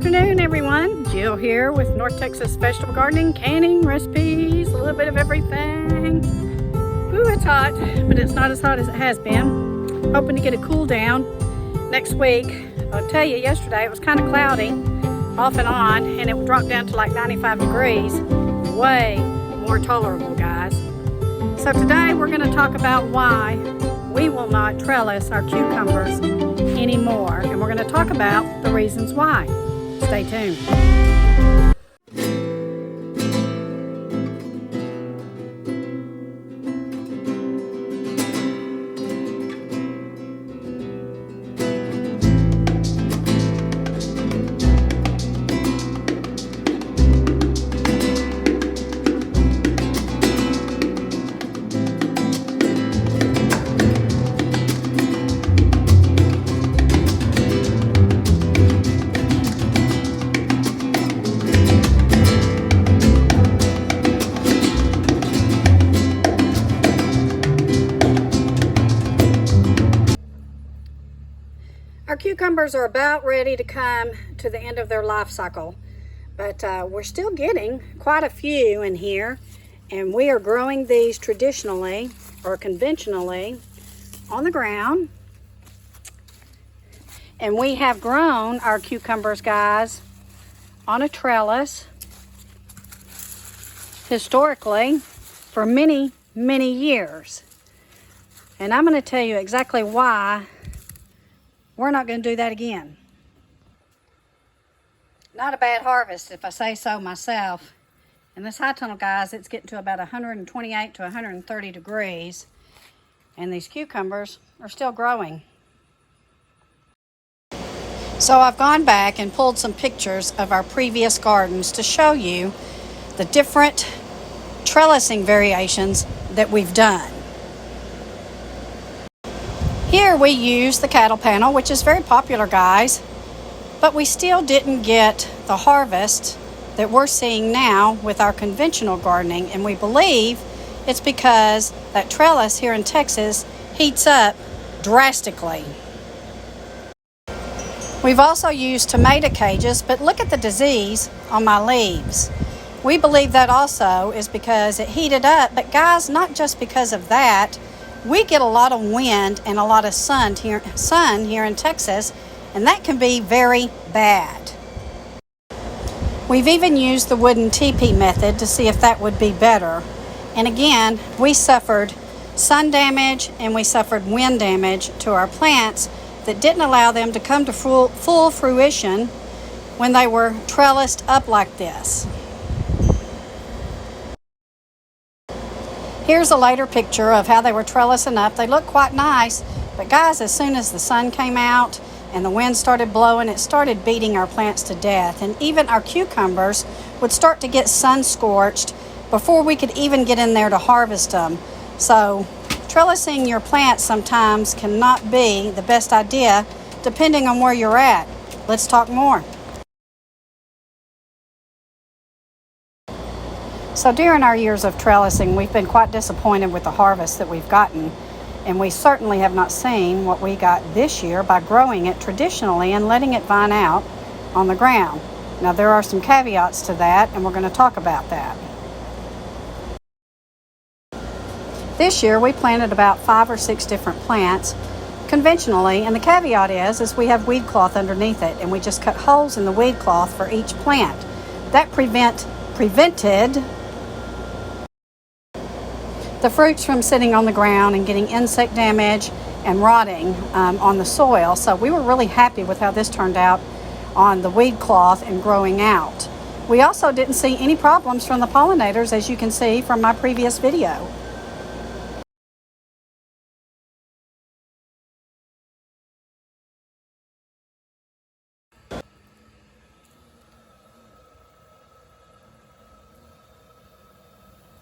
afternoon, everyone. Jill here with North Texas Vegetable Gardening, canning, recipes, a little bit of everything. Ooh, it's hot, but it's not as hot as it has been. Hoping to get a cool down next week. I'll tell you, yesterday it was kind of cloudy, off and on, and it dropped down to like 95 degrees. Way more tolerable, guys. So today we're going to talk about why we will not trellis our cucumbers anymore, and we're going to talk about the reasons why. Stay tuned. Our cucumbers are about ready to come to the end of their life cycle, but we're still getting quite a few in here, and we are growing these traditionally or conventionally on the ground. And we have grown our cucumbers, guys, on a trellis historically for many, many years. And I'm going to tell you exactly why we're not going to do that again. Not a bad harvest, if I say so myself. In this high tunnel, guys, it's getting to about 128 to 130 degrees, and these cucumbers are still growing. So I've gone back and pulled some pictures of our previous gardens to show you the different trellising variations that we've done. Here we use the cattle panel, which is very popular, guys, but we still didn't get the harvest that we're seeing now with our conventional gardening, and we believe it's because that trellis here in Texas heats up drastically. We've also used tomato cages, but look at the disease on my leaves. We believe that also is because it heated up, but guys, not just because of that. We get a lot of wind and a lot of sun here in Texas, and that can be very bad. We've even used the wooden teepee method to see if that would be better. And again, we suffered sun damage and we suffered wind damage to our plants that didn't allow them to come to full fruition when they were trellised up like this. Here's a later picture of how they were trellising up. They look quite nice, but guys, as soon as the sun came out and the wind started blowing, it started beating our plants to death. And even our cucumbers would start to get sun scorched before we could even get in there to harvest them. So trellising your plants sometimes cannot be the best idea depending on where you're at. Let's talk more. So during our years of trellising, we've been quite disappointed with the harvest that we've gotten, and we certainly have not seen what we got this year by growing it traditionally and letting it vine out on the ground. Now there are some caveats to that, and we're going to talk about that. This year we planted about 5 or 6 different plants conventionally, and the caveat is we have weed cloth underneath it, and we just cut holes in the weed cloth for each plant. That prevented the fruits from sitting on the ground and getting insect damage and rotting on the soil. So we were really happy with how this turned out on the weed cloth and growing out. We also didn't see any problems from the pollinators, as you can see from my previous video.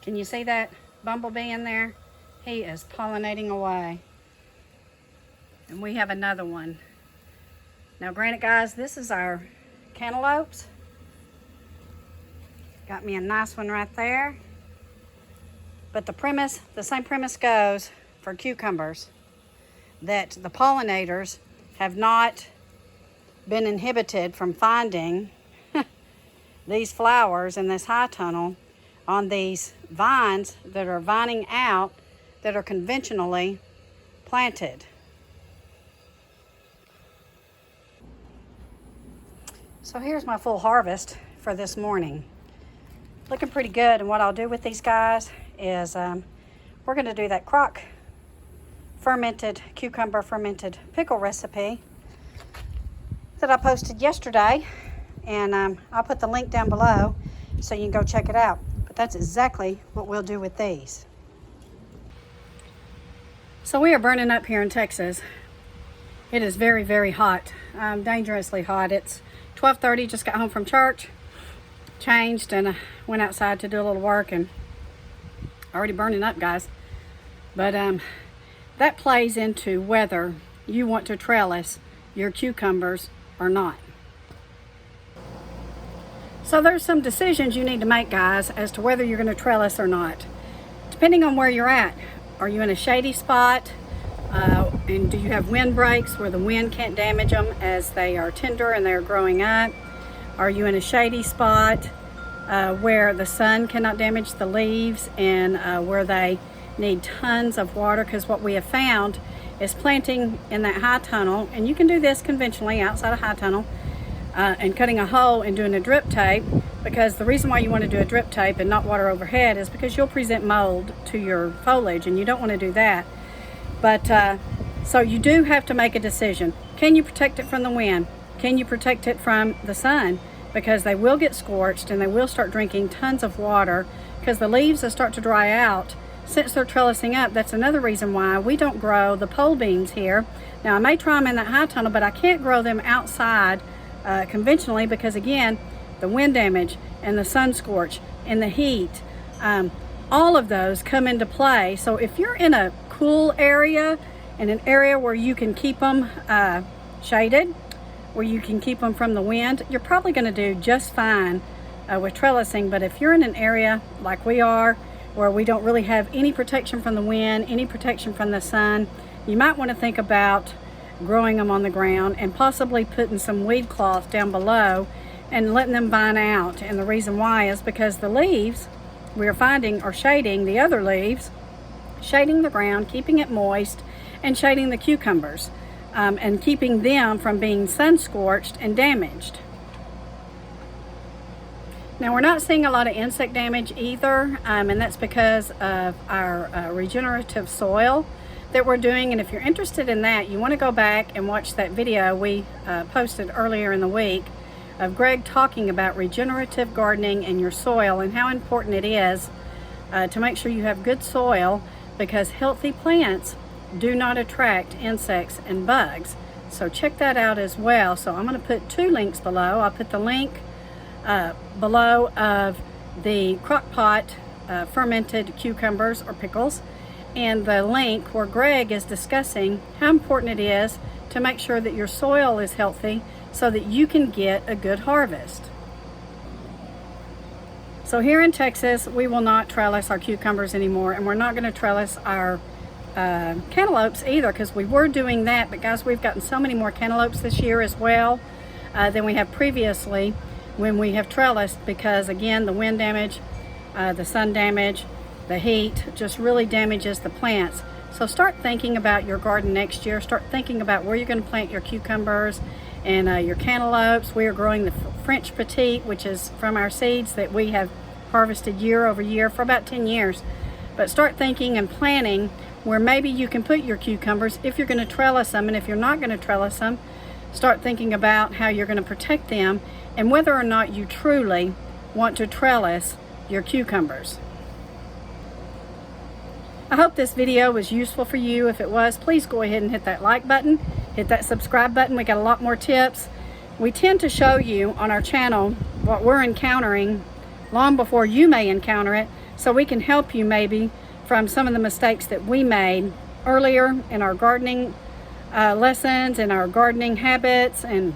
Can you see that bumblebee in there? He is pollinating away. And we have another one. Now granted, guys, this is our cantaloupes. Got me a nice one right there. But the same premise goes for cucumbers, that the pollinators have not been inhibited from finding these flowers in this high tunnel on these vines that are vining out that are conventionally planted. So here's my full harvest for this morning. Looking pretty good, and what I'll do with these guys is we're going to do that crock fermented cucumber fermented pickle recipe that I posted yesterday, and I'll put the link down below so you can go check it out. But that's exactly what we'll do with these. So we are burning up here in Texas. It is very, very hot, dangerously hot. It's 12:30, just got home from church, changed, and went outside to do a little work, and already burning up, guys. But that plays into whether you want to trellis your cucumbers or not. So there's some decisions you need to make, guys, as to whether you're going to trellis or not. Depending on where you're at. Are you in a shady spot? And do you have wind breaks where the wind can't damage them as they are tender and they're growing up? Are you in a shady spot where the sun cannot damage the leaves and where they need tons of water? Because what we have found is planting in that high tunnel, and you can do this conventionally outside a high tunnel, and cutting a hole and doing a drip tape, because the reason why you want to do a drip tape and not water overhead is because you'll present mold to your foliage, and you don't want to do that. But so you do have to make a decision. Can you protect it from the wind? Can you protect it from the sun? Because they will get scorched and they will start drinking tons of water because the leaves will start to dry out. Since they're trellising up, that's another reason why we don't grow the pole beans here. Now I may try them in that high tunnel, but I can't grow them outside conventionally because, again, the wind damage and the sun scorch and the heat, all of those come into play. So if you're in a cool area, in an area where you can keep them shaded, where you can keep them from the wind, you're probably going to do just fine with trellising. But if you're in an area like we are, where we don't really have any protection from the wind, any protection from the sun, you might want to think about growing them on the ground and possibly putting some weed cloth down below and letting them vine out. And the reason why is because the leaves we are finding are shading the other leaves, shading the ground, keeping it moist, and shading the cucumbers, and keeping them from being sun scorched and damaged. Now we're not seeing a lot of insect damage either, and that's because of our regenerative soil that we're doing. And if you're interested in that, you want to go back and watch that video we posted earlier in the week of Greg talking about regenerative gardening and your soil and how important it is to make sure you have good soil, because healthy plants do not attract insects and bugs. So check that out as well. So I'm going to put two links below. I'll put the link below of the crock pot fermented cucumbers or pickles, and the link where Greg is discussing how important it is to make sure that your soil is healthy so that you can get a good harvest. So here in Texas, we will not trellis our cucumbers anymore, and we're not going to trellis our cantaloupes either, because we were doing that. But guys, we've gotten so many more cantaloupes this year as well than we have previously when we have trellised, because again, the wind damage, the sun damage, the heat just really damages the plants. So start thinking about your garden next year. Start thinking about where you're going to plant your cucumbers and your cantaloupes. We are growing the French Petite, which is from our seeds that we have harvested year over year for about 10 years. But start thinking and planning where maybe you can put your cucumbers if you're going to trellis them, and if you're not going to trellis them, start thinking about how you're going to protect them and whether or not you truly want to trellis your cucumbers. I hope this video was useful for you. If it was, please go ahead and hit that like button, hit that subscribe button. We got a lot more tips. We tend to show you on our channel what we're encountering long before you may encounter it, so we can help you maybe from some of the mistakes that we made earlier in our gardening lessons and our gardening habits. And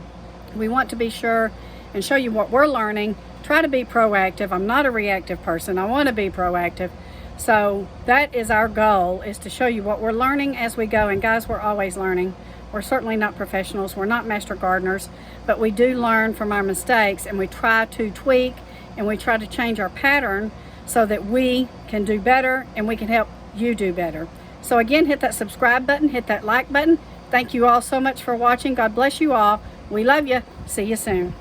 we want to be sure and show you what we're learning. Try to be proactive. I'm not a reactive person. I want to be proactive. So that is our goal, is to show you what we're learning as we go. And guys, we're always learning. We're certainly not professionals. We're not master gardeners, but we do learn from our mistakes, and we try to tweak and we try to change our pattern so that we can do better and we can help you do better. So again, hit that subscribe button, hit that like button. Thank you all so much for watching. God bless you all. We love you. See you soon.